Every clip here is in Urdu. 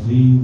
3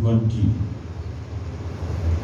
20।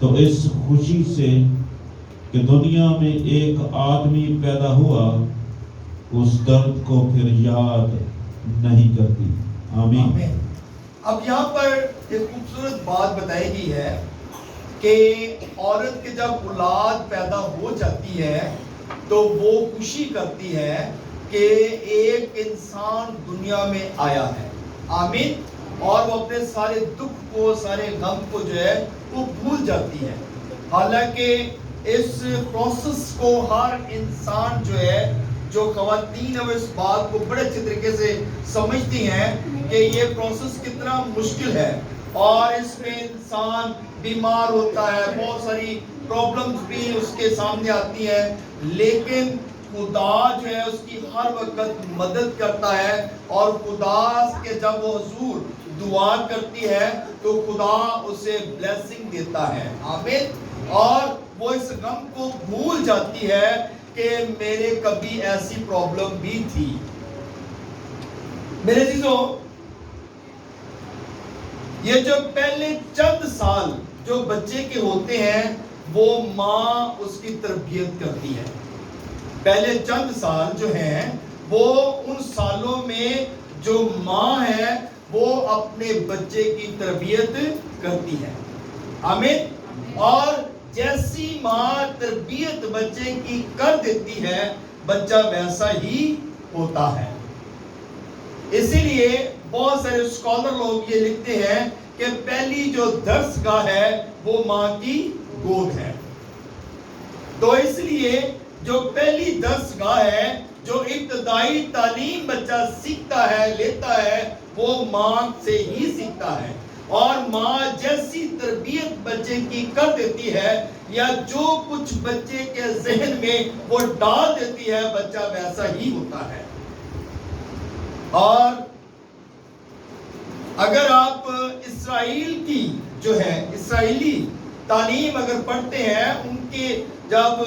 تو اس خوشی سے کہ دنیا میں ایک آدمی پیدا ہوا اس درد کو پھر یاد نہیں کرتی. آمین. آمین. اب یہاں پر ایک خوبصورت بات بتائی گئی ہے کہ عورت کے جب اولاد پیدا ہو جاتی ہے تو وہ خوشی کرتی ہے کہ ایک انسان دنیا میں آیا ہے. آمین. اور وہ اپنے سارے دکھ کو سارے غم کو جو ہے وہ بھول جاتی ہے. حالانکہ اس پروسیس کو ہر انسان جو ہے جو خواتین اب اس بات کو بڑے اچھے طریقے سے سمجھتی ہیں کہ یہ پروسیس کتنا مشکل ہے اور اس میں انسان بیمار ہوتا ہے, بہت ساری پرابلمز بھی اس کے سامنے آتی ہیں, لیکن خدا جو ہے اس کی ہر وقت مدد کرتا ہے اور خدا کے جب وہ حضور دعا کرتی ہے تو خدا اسے بلیسنگ دیتا ہے. آمین. اور وہ اس غم کو بھول جاتی ہے کہ میرے کبھی ایسی پرابلم بھی تھی. میرے عزیزو, یہ جو پہلے چند سال جو بچے کے ہوتے ہیں وہ ماں اس کی تربیت کرتی ہے. پہلے چند سال جو ہیں وہ ان سالوں میں جو ماں ہے وہ اپنے بچے کی تربیت کرتی ہے. آمین. اور جیسی ماں تربیت بچے کی کر دیتی ہے بچہ ویسا ہی ہوتا ہے. اسی لیے بہت سارے اسکالر لوگ یہ لکھتے ہیں کہ پہلی جو درس گاہ ہے وہ ماں کی گود ہے. تو اس لیے جو پہلی درس گاہ ہے, جو ابتدائی تعلیم بچہ سیکھتا ہے لیتا ہے وہ ماں سے ہی سیکھتا ہے. اور ماں جیسی تربیت بچے کی کر دیتی ہے یا جو کچھ بچے کے ذہن میں وہ ڈال دیتی ہے بچہ ویسا ہی ہوتا ہے. اور اگر آپ اسرائیل کی جو ہے اسرائیلی تعلیم اگر پڑھتے ہیں, ان کے جب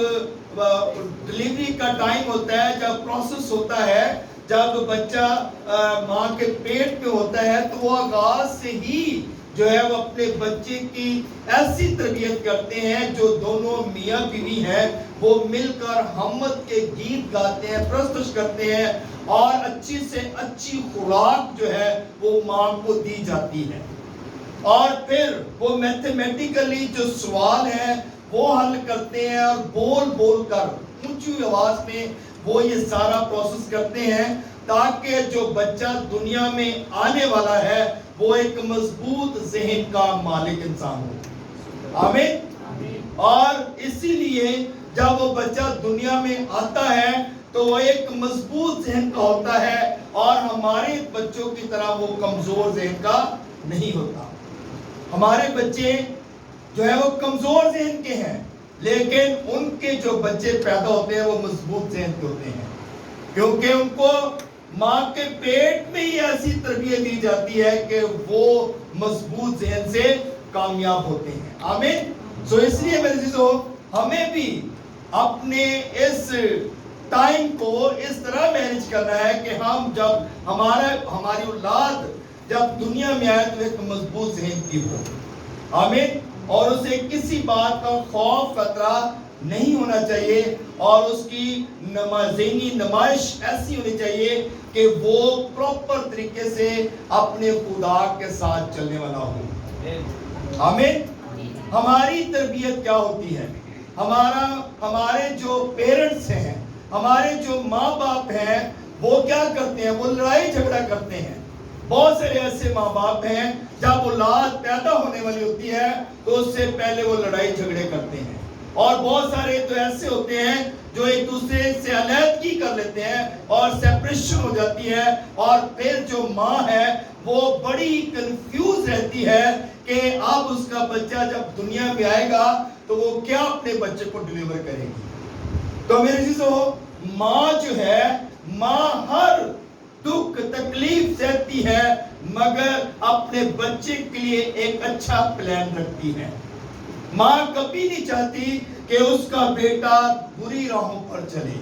ڈلیوری کا ٹائم ہوتا ہے, جب پروسیس ہوتا ہے, جب بچہ ماں کے پیٹ میں ہوتا ہے تو وہ آغاز سے ہی جو ہے وہ اپنے بچے کی ایسی تربیت کرتے ہیں جو دونوں میاں بیوی ہیں وہ مل کر حمد کے گیت گاتے ہیں, پرستش کرتے ہیں اور اچھی سے اچھی خوراک جو ہے وہ ماں کو دی جاتی ہے. اور پھر وہ میتھمیٹیکلی جو سوال ہیں وہ حل کرتے ہیں اور بول بول کر اونچی آواز میں وہ یہ سارا پروسیس کرتے ہیں تاکہ جو بچہ دنیا میں آنے والا ہے وہ ایک مضبوط ذہن کا مالک انسان ہو. آمین. اور اسی لیے جب وہ بچہ دنیا میں آتا ہے تو وہ ایک مضبوط ذہن کا ہوتا ہے اور ہمارے بچوں کی طرح وہ کمزور ذہن کا نہیں ہوتا. ہمارے بچے جو ہے وہ کمزور ذہن کے ہیں, لیکن ان کے جو بچے پیدا ہوتے ہیں وہ مضبوط ذہن کے ہوتے ہیں, کیونکہ ان کو ماں کے پیٹ میں ہی ایسی تربیت دی جاتی ہے کہ وہ مضبوط ذہن سے کامیاب ہوتے ہیں. آمین. سو اس لیے میرے عزیزو ہمیں بھی اپنے اس ٹائم کو اس طرح مینج کرنا ہے کہ ہم جب ہماری اولاد جب دنیا میں آئے تو ایک مضبوط ذہن کی ہو. آمین. اور اسے کسی بات کا خوف خطرہ نہیں ہونا چاہیے اور اس کی ذہنی نمائش ایسی ہونی چاہیے کہ وہ پراپر طریقے سے اپنے خدا کے ساتھ چلنے والا ہو. آمین. ہماری تربیت کیا ہوتی ہے؟ ہمارے جو پیرنٹس ہیں, ہمارے جو ماں باپ ہیں وہ کیا کرتے ہیں؟ وہ لڑائی جھگڑا کرتے ہیں. بہت سارے ایسے ماں باپ ہیں جب اولاد پیدا ہونے والی ہوتی ہے تو اس سے پہلے وہ لڑائی جھگڑے کرتے ہیں, اور بہت سارے تو ایسے ہوتے ہیں جو ایک دوسرے سے علیحدگی کر لیتے ہیں اور سیپریشن ہو جاتی ہے, اور پھر جو ماں ہے وہ بڑی کنفیوز رہتی ہے کہ اب اس کا بچہ جب دنیا میں آئے گا تو وہ کیا اپنے بچے کو ڈیلیور کرے گی. تو میرے عزیزو ماں جو ہے, ماں ہر دکھ تکلیف سہتی ہے مگر اپنے بچے کے لیے ایک اچھا پلان رکھتی ہے. ماں کبھی نہیں چاہتی کہ اس کا بیٹا بری راہوں پر چلے,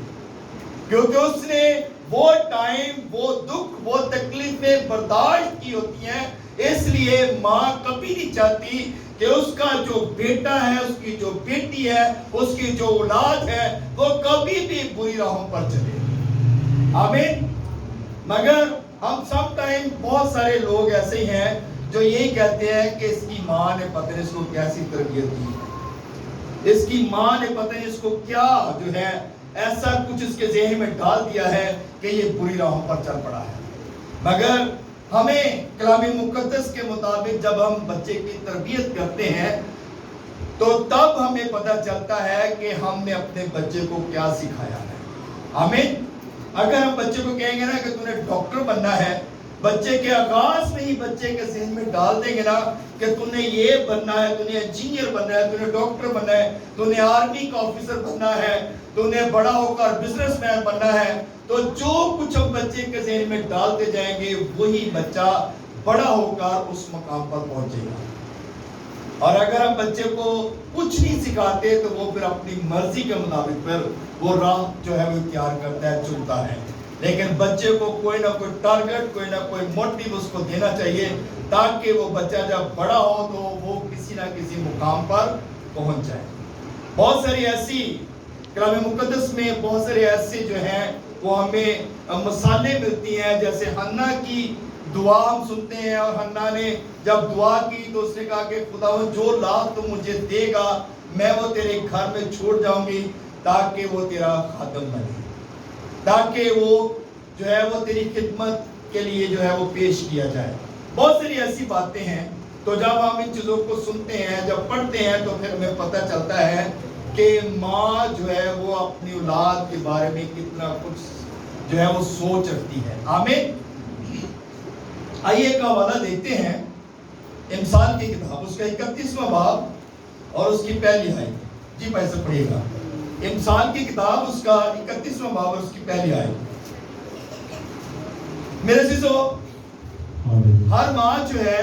کیونکہ اس نے وہ ٹائم, وہ دکھ, وہ تکلیفیں برداشت کی ہوتی ہیں. اس لیے ماں کبھی نہیں چاہتی کہ اس کا جو بیٹا ہے، اس کی جو بیٹی ہے، اس کی جو اولاد ہے، وہ کبھی بھی بری راہوں پر چلے. آمین. مگر ہم سم ٹائم بہت سارے لوگ ایسے ہیں جو یہی کہتے ہیں کہ اس کی ماں نے پتہ نہیں اس کو کیسی تربیت دی، اس کی ماں نے پتہ نہیں اس کو کیا جو ہے ایسا کچھ اس کے ذہن میں ڈال دیا ہے کہ یہ بری راہوں پر چل پڑا ہے. مگر ہمیں کلام مقدس کے مطابق جب ہم بچے کی تربیت کرتے ہیں تو تب ہمیں پتہ چلتا ہے کہ ہم نے اپنے بچے کو کیا سکھایا ہے. آمین. اگر ہم بچے کو کہیں گے نا کہ تو نے ڈاکٹر بننا ہے، بچے کے آغاز میں ہی بچے کے ذہن میں ڈال دیں گے نا کہ تو نے یہ بننا ہے، تو نے انجینئر بننا ہے، تو نے ڈاکٹر بننا ہے، تو نے آرمی کا آفیسر بننا ہے، تو نے بڑا ہو کر بزنس مین بننا ہے، تو جو کچھ ہم بچے کے ذہن میں ڈالتے جائیں گے وہی بچہ بڑا ہو کر اس مقام پر پہنچے گا. اور اگر ہم بچے کو کچھ نہیں سکھاتے تو وہ پھر اپنی مرضی کے مطابق پھر وہ راہ جو ہے وہ اختیار کرتا ہے، چنتا ہے. لیکن بچے کو کوئی نہ کوئی ٹارگٹ، کوئی نہ کوئی موٹیو اس کو دینا چاہیے تاکہ وہ بچہ جب بڑا ہو تو وہ کسی نہ کسی مقام پر پہنچ جائے. بہت ساری ایسی کلام مقدس میں بہت سارے ایسے جو ہیں وہ ہمیں مثالیں ملتی ہیں. جیسے حنا کی دعا ہم سنتے ہیں، اور حنا نے جب دعا کی تو اس نے کہا کہ خداوند جو لاکھ تو مجھے دے گا میں وہ تیرے گھر میں چھوڑ جاؤں گی تاکہ وہ تیرا خادم بنے، تاکہ وہ جو ہے وہ تیری خدمت کے لیے جو ہے وہ پیش کیا جائے. بہت ساری ایسی باتیں ہیں. تو جب ہم ان چیزوں کو سنتے ہیں، جب پڑھتے ہیں تو پھر ہمیں پتہ چلتا ہے کہ ماں جو ہے وہ اپنی اولاد کے بارے میں کتنا کچھ جو ہے وہ سوچ رکھتی ہے. آمین. آئیے ایک حوالہ دیکھتے ہیں امثال کی کتاب، اس کا 31واں باب اور اس کی پہلی آیت. جی بھائی سے پڑھیے گا. امثال کی کتاب اس کا 31واں باب اور اس کی پہلی آیت. میرے عزیزو، ہر ماں جو ہے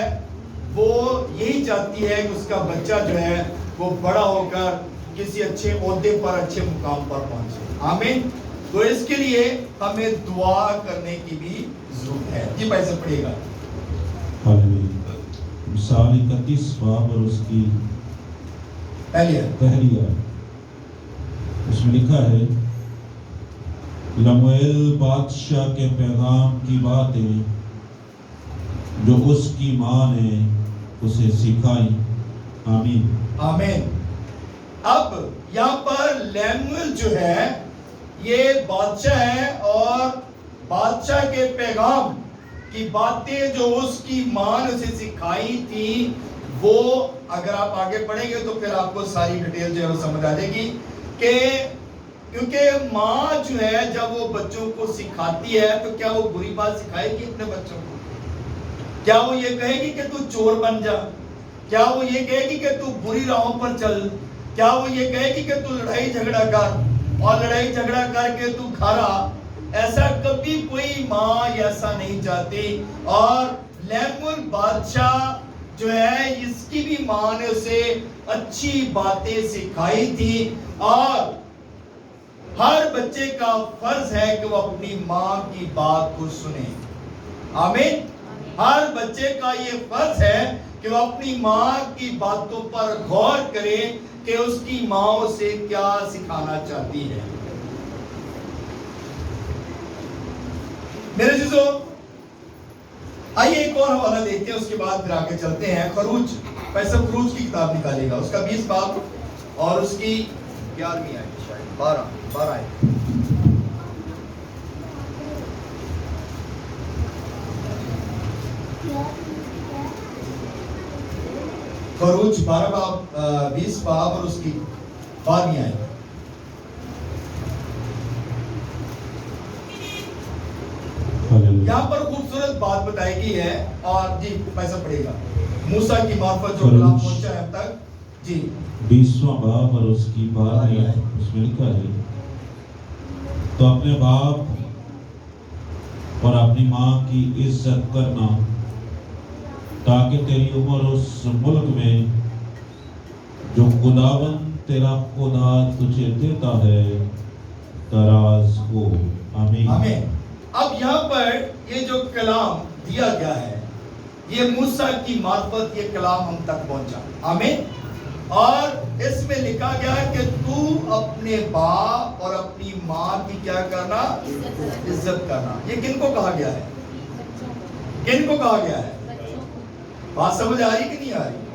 وہ یہی چاہتی ہے کہ اس کا بچہ جو ہے وہ بڑا ہو کر کسی اچھے عہدے پر، اچھے مقام پر پہنچے. آمین. تو اس کے لیے ہمیں دعا کرنے کی بھی ضرورت ہے. جی بھائی سے پڑھیے گا. مثال 31 باب اور اس کی پہلی آیت. اس میں لکھا ہے لمویل بادشاہ کے پیغام کی باتیں جو اس کی ماں نے اسے سکھائی. آمین. آمین. اب یہاں پر لیمویل جو ہے یہ بادشاہ ہے، اور بادشاہ کے پیغام کی باتیں جو اس کی ماں نے اسے سکھائی تھی وہ اگر آپ آگے پڑھیں گے تو پھر آپ کو ساری ڈیٹیل جو ہے وہ سمجھ آ جائے گی. کہ کیونکہ ماں جو ہے جب وہ بچوں کو سکھاتی ہے تو کیا وہ بری بات سکھائے گی اپنے بچوں کو؟ کیا وہ یہ کہے گی کہ تو چور بن جا؟ کیا وہ یہ کہے گی کہ تو بری راہوں پر چل؟ کیا وہ یہ کہے گی کہ تو لڑائی جھگڑا کر اور لڑائی جھگڑا کر کے تو گھر آ؟ ایسا کبھی کوئی ماں ایسا نہیں چاہتی. اور لیمویل بادشاہ جو ہے اس کی بھی ماں نے اسے اچھی باتیں سکھائی تھی، اور ہر بچے کا فرض ہے کہ وہ اپنی ماں کی بات کو سنے. آمین. ہر بچے کا یہ فرض ہے کہ وہ اپنی ماں کی باتوں پر غور کرے کہ اس کی ماں اسے کیا سکھانا چاہتی ہے. میرے عزیزو، آئیے ایک اور حوالہ دیکھتے ہیں، اس کے بعد پھر آگے چلتے ہیں. خروج، پیسہ خروج کی کتاب نکالے گا، اس کا 20 باب اور اس کی 11ویں آیت، شاید 12 آیت. خروج 12 باب 20 باب اور اس کی 12ویں آیت. یہاں پر خوبصورت بات بتائی گئی ہے، اور جی پیسہ پڑے گا. موسیٰ کی معرفت جو کلام پہنچا ہے اب تک. جی 20واں باب اور اس کی 12ویں آیت. اس میں لکھا ہے تو اپنے باپ اور اپنی ماں کی عزت کرنا تاکہ تیری عمر اس ملک میں جو خداوند تیرا خدا تجھے دیتا ہے دراز ہو. آمین. آمین. اب یہاں پر یہ جو کلام دیا گیا ہے یہ موسیٰ کی معرفت، یہ کلام ہم تک پہنچا. آمین. اور اس میں لکھا گیا کہ تو اپنے باپ اور اپنی ماں کی کیا کرنا؟ عزت کرنا. یہ کن کو کہا گیا ہے؟ کن کو کہا گیا ہے؟ بات سمجھ آ رہی کہ نہیں آ رہی؟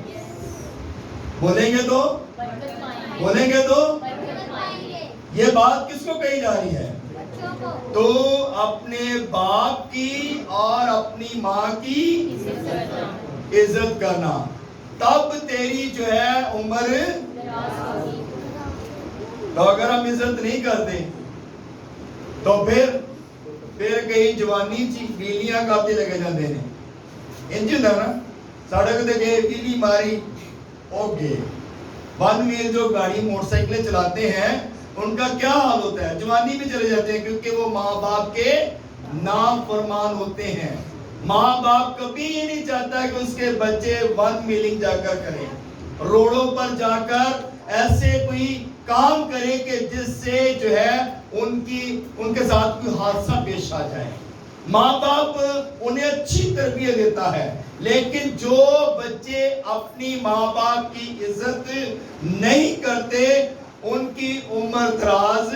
بولیں گے تو بولیں گے تو یہ بات کس کو کہی جا رہی ہے؟ تو اپنے باپ کی اور اپنی ماں کی عزت کرنا، تب تیری جو ہے عمر. تو اگر ہم عزت نہیں کرتے تو پھر کہیں جوانی چی بیلیاں کاتے لگے جاندے نے. انجن ہے نا سڑک دے گئے بیلی ماری اوکے. ون ویل جو گاڑی موٹر سائیکلیں چلاتے ہیں ان کا کیا حال ہوتا ہے؟ جوانی میں چلے جاتے ہیں کیونکہ وہ ماں باپ کے نافرمان ہوتے ہیں. ماں باپ کبھی یہ نہیں چاہتا کہ اس کے بچے ون ویلنگ جا کر کریں، روڈوں پر جا کر ایسے کوئی کام کرے کہ جس سے جو ہے ان کے ساتھ کوئی حادثہ پیش آ جائے. ماں باپ انہیں اچھی تربیت دیتا ہے، لیکن جو بچے اپنی ماں باپ کی عزت نہیں کرتے ان کی عمر دراز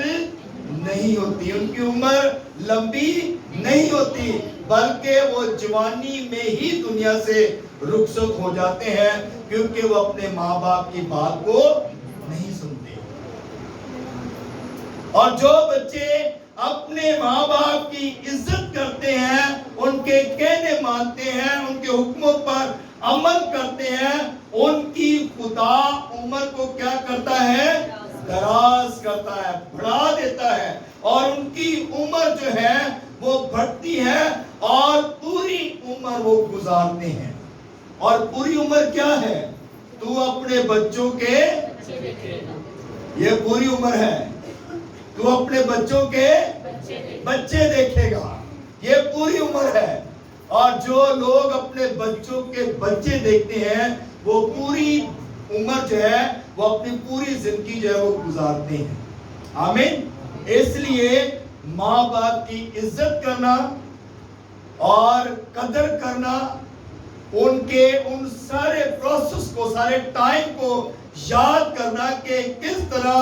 نہیں ہوتی، ان کی عمر لمبی نہیں ہوتی، بلکہ وہ جوانی میں ہی دنیا سے رخصت ہو جاتے ہیں کیونکہ وہ اپنے ماں باپ کی بات کو نہیں سنتے. اور جو بچے اپنے ماں باپ کی عزت کرتے ہیں، ان کے کہنے مانتے ہیں، ان کے حکموں پر عمل کرتے ہیں، ان کی خدا عمر کو کیا کرتا ہے؟ دراز کرتا ہے، بڑھا دیتا ہے، اور ان کی عمر جو ہے وہ بڑھتی ہے اور پوری عمر وہ گزارتے ہیں. اور پوری عمر کیا ہے؟ تو اپنے بچوں کے یہ پوری عمر ہے، تو اپنے بچوں کے بچے دیکھے گا، یہ پوری عمر ہے. اور جو لوگ اپنے بچوں کے بچے دیکھتے ہیں وہ پوری عمر جو ہے وہ اپنی پوری زندگی جو ہے وہ گزارتے ہیں. آمین. اس لیے ماں باپ کی عزت کرنا اور قدر کرنا، ان سارے پروسیس کو، سارے ٹائم کو یاد کرنا کہ کس طرح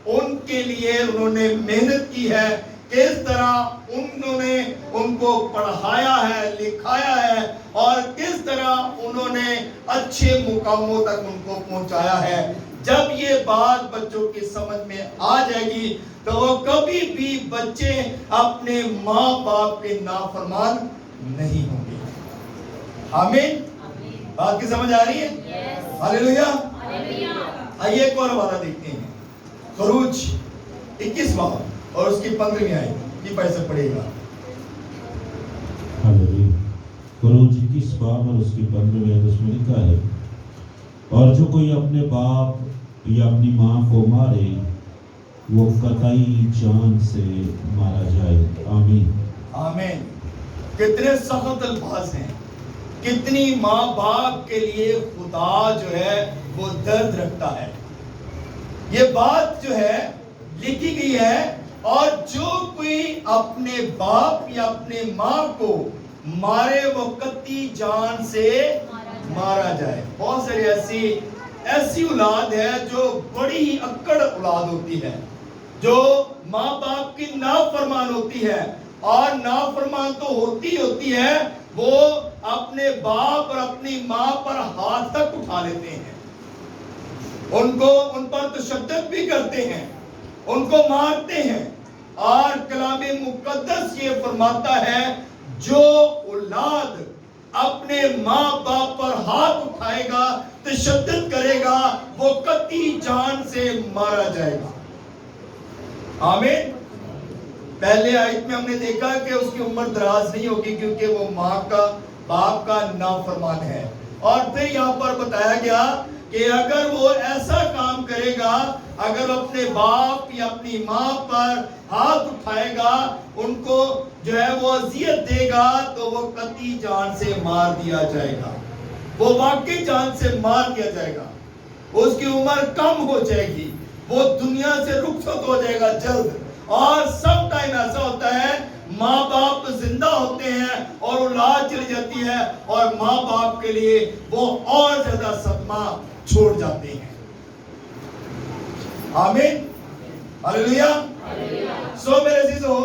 ان کے لیے انہوں نے محنت کی ہے، کس طرح انہوں نے ان کو پڑھایا ہے، لکھایا ہے، اور کس طرح انہوں نے اچھے مقاموں تک ان کو پہنچایا ہے. جب یہ بات بچوں کی سمجھ میں آ جائے گی تو وہ کبھی بھی بچے اپنے ماں باپ کے نافرمان نہیں ہوں گے. آمین. بات کی سمجھ آ رہی ہے؟ ہاللیلویا. آئیے ایک اور حوالہ دیکھتے ہیں، خروج 21 باب اور اس کی 15ویں آیت. یہ پیسے پڑے گا. خروج 21 باب اور اس کی 15ویں آیت. اس میں لکھا ہے، اور جو کوئی اپنے باپ یا اپنی ماں کو مارے وہ قطعی جان سے مارا جائے. آمین. آمین. کتنے سخت الفاظ ہیں، کتنی ماں باپ کے لیے خدا جو ہے وہ درد رکھتا ہے. یہ بات جو ہے لکھی گئی ہے، اور جو کوئی اپنے باپ یا اپنے ماں کو مارے وہ قطعی جان سے مارا جائے. بہت ساری ایسی اولاد ہے جو بڑی ہی اکڑ اولاد ہوتی ہے، جو ماں باپ کی نافرمان ہوتی ہے، اور نافرمان تو ہوتی ہے، وہ اپنے باپ اور اپنی ماں پر ہاتھ تک اٹھا لیتے ہیں، ان پر تشدد بھی کرتے ہیں، ان کو مارتے ہیں. اور کلام مقدس یہ فرماتا ہے جو اولاد اپنے ماں باپ پر ہاتھ اٹھائے گا، تشدد کرے گا، وہ قطعی جان سے مارا جائے گا. آمین. پہلے آیت میں ہم نے دیکھا کہ اس کی عمر دراز نہیں ہوگی کیونکہ وہ باپ کا نافرمان ہے. اور پھر یہاں پر بتایا گیا کہ اگر وہ ایسا کام کرے گا، اگر اپنے باپ یا اپنی ماں پر ہاتھ اٹھائے گا، ان کو جو ہے وہ اذیت دے گا، تو وہ قطعی جان سے مار دیا جائے گا. وہ واقعی جان سے مار دیا جائے گا. اس کی عمر کم ہو جائے گی، وہ دنیا سے رخصت ہو جائے گا جلد. اور سب ٹائم ایسا ہوتا ہے ماں باپ زندہ ہوتے ہیں اور اولاد چلی جاتی ہے اور ماں باپ کے لیے وہ اور زیادہ صدمہ چھوڑ جاتے ہیں. آمین ہلیلویا. سو میرے عزیزو،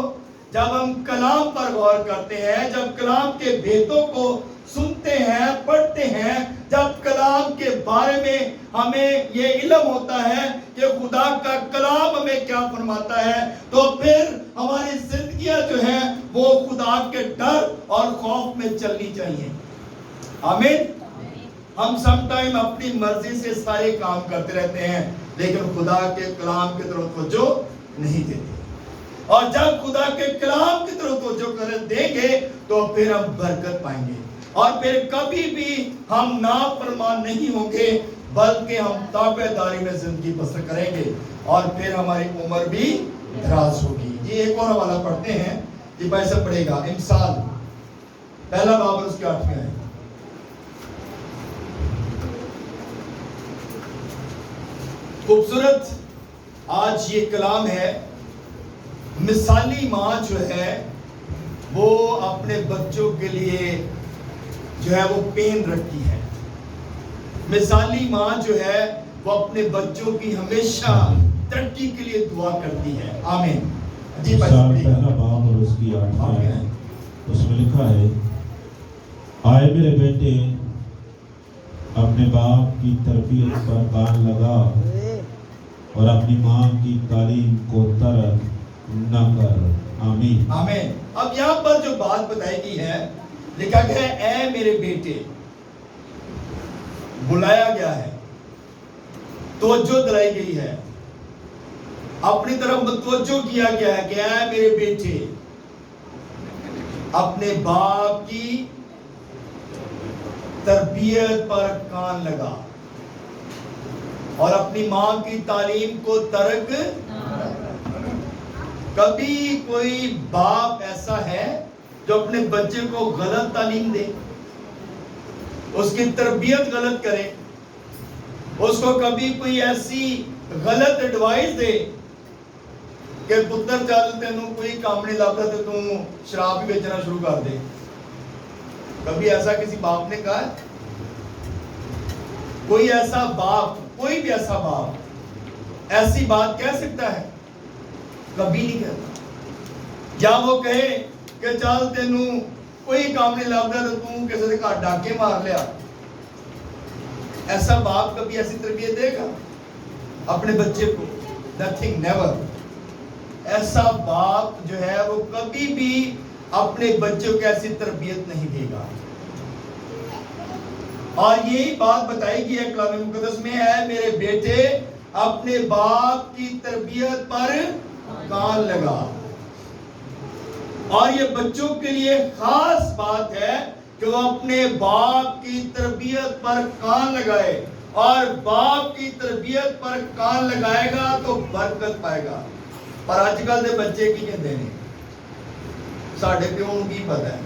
جب ہم کلام پر غور کرتے ہیں، جب کلام کے بھیدوں کو سنتے ہیں، پڑھتے ہیں، جب کلام کے بارے میں ہمیں یہ علم ہوتا ہے کہ خدا کا کلام ہمیں کیا فرماتا ہے، تو پھر ہماری زندگیاں جو ہیں وہ خدا کے ڈر اور خوف میں چلنی چاہیے. آمین. ہم سم ٹائم اپنی مرضی سے سارے کام کرتے رہتے ہیں لیکن خدا کے کلام کی طرف توجہ نہیں دیتے. اور جب خدا کے کلام کی طرف توجہ کر دیں گے تو پھر ہم برکت پائیں گے اور پھر کبھی بھی ہم نافرمان نہیں ہوں گے بلکہ ہم تابع داری میں زندگی بسر کریں گے اور پھر ہماری عمر بھی دراز ہوگی. یہ ایک اور حوالہ پڑھتے ہیں، یہ پیسے پڑھے گا. امثال پہلا باب اور اس کے 8ویں آیت. خوبصورت آج یہ کلام ہے. مثالی ماں جو ہے وہ اپنے بچوں کے لیے جو ہے وہ پین رکھتی ہے. مثالی ماں جو ہے وہ اپنے بچوں کی ہمیشہ ترقی کے لیے دعا کرتی ہے. آمین. جی پہلا باب اور اس کی 8ویں آیت، اس میں لکھا ہے، آئے میرے بیٹے اپنے باپ کی تربیت پر کان لگا اور اپنی ماں کی تعلیم کو ترک نہ کر. آمین. آمین. اب یہاں پر جو بات بتائی گئی ہے، لکھا گیا ہے اے میرے بیٹے، بلایا گیا ہے، توجہ دلائی گئی ہے، اپنی طرف متوجہ کیا گیا ہے کہ اے میرے بیٹے اپنے باپ کی تربیت پر کان لگا اور اپنی ماں کی تعلیم کو ترک. کبھی کوئی باپ ایسا ہے جو اپنے بچے کو غلط تعلیم دے، اس کی تربیت غلط کرے، اس کو کبھی کوئی ایسی غلط ایڈوائس دے کہ پتر چل تینوں کوئی کام نہیں لگتا تو تم شراب بھی بیچنا شروع کر دے؟ کبھی ایسا کسی باپ نے کہا؟ کوئی ایسا باپ، کوئی بھی ایسا باپ ایسی بات کہہ سکتا ہے؟ کبھی نہیں کہتا. یا وہ کہے کہ چل تینوں کوئی کام نہیں لگتا تو تم کسی سے گھر ڈاکے مار لیا؟ ایسا باپ کبھی ایسی تربیت دے گا اپنے بچے کو؟ nothing, never. ایسا باپ جو ہے وہ کبھی بھی اپنے بچوں کو ایسی تربیت نہیں دے گا. اور یہی بات بتائی گئی ہے کلام مقدس میں، ہے میرے بیٹے اپنے باپ کی تربیت پر کان لگا. اور یہ بچوں کے لیے خاص بات ہے کہ وہ اپنے باپ کی تربیت پر کان لگائے، اور باپ کی تربیت پر کان لگائے گا تو برکت پائے گا. پر آج کل دے بچے کی کہتے ہیں ساڑھے پیوں کی پتہ ہے،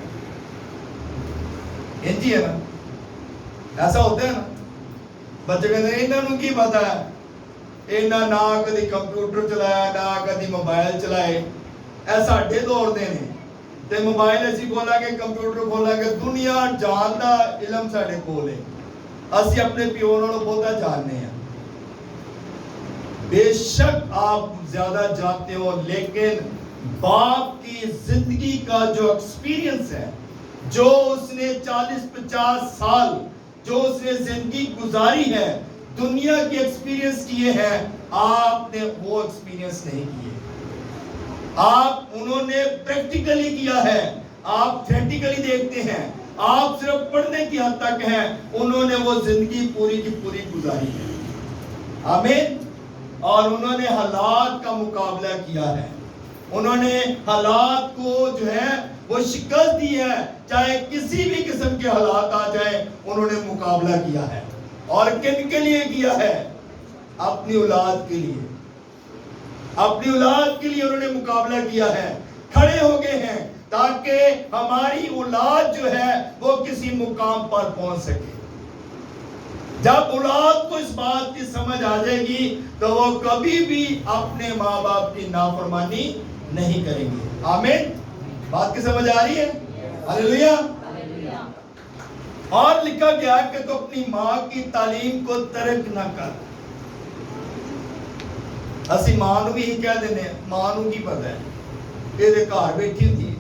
انجی ہے نا، ایسا ہوتا ہے نا. بچے کہتے ہیں انہوں کی پتہ ہے، انہوں نہ کدی کمپیوٹر چلایا نہ کدی موبائل چلائے. ایسا اڈے دور دے نے تے موبائل ایسی کھولا کہ کمپیوٹر کھولا کہ دنیا جان دا علم ساڑے کول ہے. اسی اپنے پیو نالوں بہتا جاننے ہیں. بے شک آپ زیادہ جانتے ہو، لیکن باپ کی زندگی کا جو ایکسپیرینس ہے، جو اس نے 40-50 سال جو اس نے زندگی گزاری ہے، دنیا کی ایکسپیرینس کیے ہیں، آپ نے وہ ایکسپیرینس نہیں کیے. آپ انہوں نے پریکٹیکلی کیا ہے، آپ تھیٹیکلی دیکھتے ہیں، آپ صرف پڑھنے کی حد تک ہیں، انہوں نے وہ زندگی پوری کی پوری گزاری ہے. آمین. اور انہوں نے حالات کا مقابلہ کیا ہے، انہوں نے حالات کو جو ہے وہ شکست دی ہے، چاہے کسی بھی قسم کے حالات آ جائیں انہوں نے مقابلہ کیا ہے. اور کن کے لیے کیا ہے؟ اپنی اولاد کے لیے. اپنی اولاد کے لیے انہوں نے مقابلہ کیا ہے، کھڑے ہو گئے ہیں تاکہ ہماری اولاد جو ہے وہ کسی مقام پر پہنچ سکے. جب اولاد کو اس بات کی سمجھ آ جائے گی تو وہ کبھی بھی اپنے ماں باپ کی نافرمانی نہیں کریں گے. آمین. بات کی سمجھ آ رہی ہے؟ ہاللیلویا۔ اور لکھا گیا کہ تو اپنی ماں کی تعلیم کو ترک نہ کر۔ اسی ماں نو بھی ہی کہہ دینے، ماں نو کی پتہ ہے یہ گھر بیٹھی ہوتی ہے،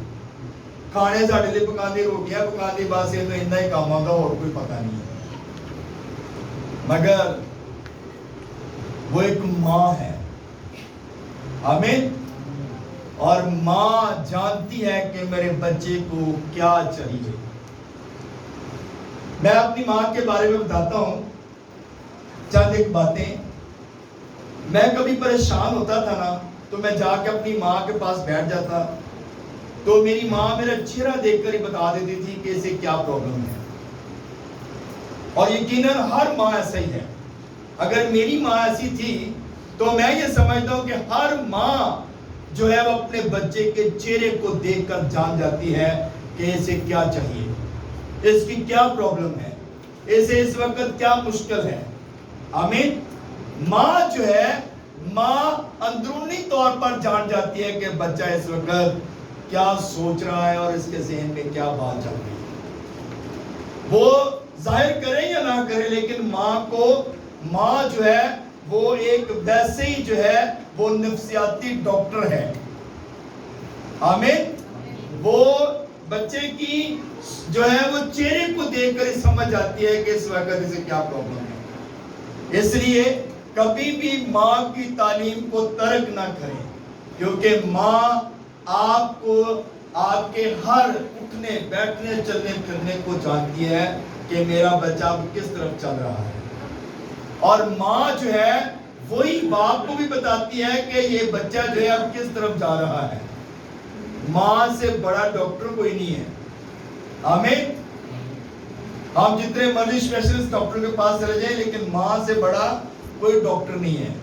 کھانے ساڈے لیے پکاندی، روٹیاں پکاندی، بس یہ تو اتنا ہی کام آتا، اور کوئی پتہ نہیں ہے۔ مگر وہ ایک ماں ہے، آمین۔ اور ماں جانتی ہے کہ میرے بچے کو کیا چاہیے۔ میں اپنی ماں کے بارے میں بتاتا ہوں چند ایک باتیں۔ میں کبھی پریشان ہوتا تھا نا تو میں جا کے اپنی ماں کے پاس بیٹھ جاتا، تو میری ماں میرا چہرہ دیکھ کر ہی بتا دیتی تھی کہ اسے کیا پرابلم ہے۔ اور یقیناً ہر ماں ایسا ہی ہے۔ اگر میری ماں ایسی تھی تو میں یہ سمجھتا ہوں کہ ہر ماں جو ہے وہ اپنے بچے کے چہرے کو دیکھ کر جان جاتی ہے کہ اسے کیا چاہیے، اس کی کیا پرابلم ہے، اسے اس وقت کیا مشکل ہے، آمین۔ ماں جو ہے، ماں اندرونی طور پر جان جاتی ہے کہ بچہ اس وقت کیا سوچ رہا ہے اور اس کے ذہن میں کیا بات چل رہی ہے۔ وہ ظاہر کرے یا نہ کرے، لیکن ماں جو ہے وہ ایک ویسے ہی جو ہے وہ نفسیاتی ڈاکٹر ہے، آمین۔ وہ بچے کی جو ہے وہ چہرے کو دیکھ کر ہی سمجھ جاتی ہے کہ اس وقت اسے کیا پرابلم ہے۔ اس لیے کبھی بھی ماں کی تعلیم کو ترک نہ کریں، کیونکہ ماں آپ کو آپ کے ہر اٹھنے بیٹھنے چلنے پھرنے کو جانتی ہے کہ میرا بچہ اب کس طرف چل رہا ہے۔ اور ماں جو ہے وہی باپ کو بھی بتاتی ہے کہ یہ بچہ جو ہے اب کس طرف جا رہا ہے۔ ماں سے بڑا ڈاکٹر کوئی نہیں ہے، آمین۔ ہم جتنے مرضی اسپیشلسٹ ڈاکٹر کے پاس چلے جائیں، لیکن ماں سے بڑا کوئی ڈاکٹر نہیں ہے۔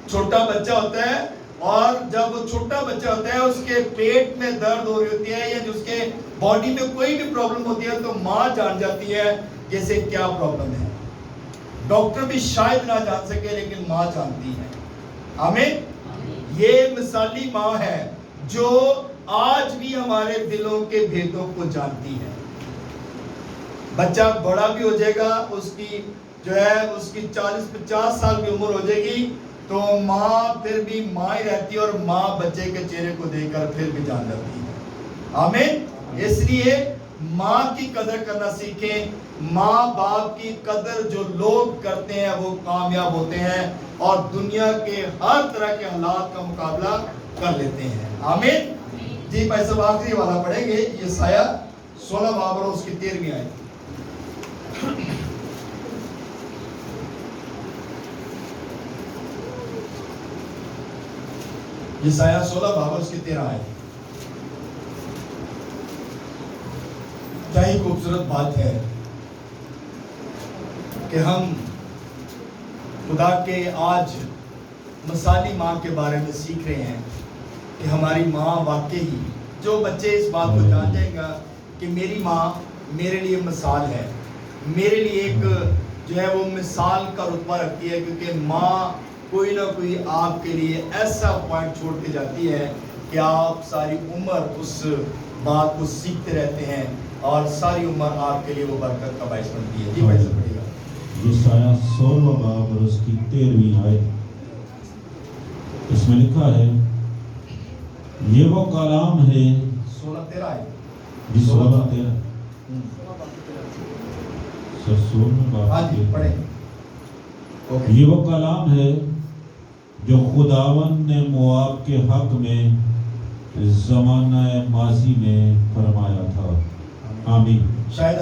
چھوٹا بچہ ہوتا ہے، اور جب وہ چھوٹا بچہ ہوتا ہے اس کے پیٹ میں درد ہو رہی ہوتی ہے یا اس کے باڈی میں کوئی بھی پرابلم ہوتی ہے تو ماں جان جاتی ہے کہ اسے کیا پرابلم ہے۔ ڈاکٹر بھی شاید نہ جان سکے، لیکن ماں جانتی ہے، آمین۔ یہ مثالی ماں ہے جو آج بھی ہمارے دلوں کے بھیدوں کو جانتی ہے۔ بچہ بڑا بھی ہو جائے گا، اس کی جو ہے اس کی 40-50 سال کی عمر ہو جائے گی، تو ماں پھر بھی ماں ہی رہتی ہے، اور ماں بچے کے چہرے کو دیکھ کر پھر بھی جان جاتی ہے، آمین۔ اس لیے ماں کی قدر کرنا سیکھیں۔ ماں باپ کی قدر جو لوگ کرتے ہیں وہ کامیاب ہوتے ہیں اور دنیا کے ہر طرح کے حالات کا مقابلہ کر لیتے ہیں، آمین۔ جی بھائی صاحب آخری والا پڑھیں گے، یسایہ 16 باب اور اس کی 13ویں آیت۔ یسایہ 16 باب اور اس کی 13 آیت۔ کیا ہی خوبصورت بات ہے کہ ہم خدا کے آج مثالی ماں کے بارے میں سیکھ رہے ہیں کہ ہماری ماں واقعی، جو بچے اس بات کو جان جائیں گا کہ میری ماں میرے لیے مثال ہے، میرے لیے ایک جو ہے وہ مثال کا رتبہ رکھتی ہے، کیونکہ ماں کوئی نہ کوئی آپ کے لیے ایسا پوائنٹ چھوڑ کے جاتی ہے کہ آپ ساری عمر اس بات کو سیکھتے رہتے ہیں اور ساری عمر آپ کے لیے وہ برکت کا باعث بنتی ہے۔ جی بھائی صاحب پڑھیے گا۔ یسایہ 16 باب اور اس کی 13ویں آیت۔ اس میں لکھا ہے، یہ وہ کلام ہے 16-13 آیت۔ جی 16-13 سر 16 باب۔ ہاں جی پڑھیں۔ یہ وہ کلام ہے جو خداوند نے مواب کے حق میں زمانہ ماضی میں فرمایا تھا، آمین۔ شاید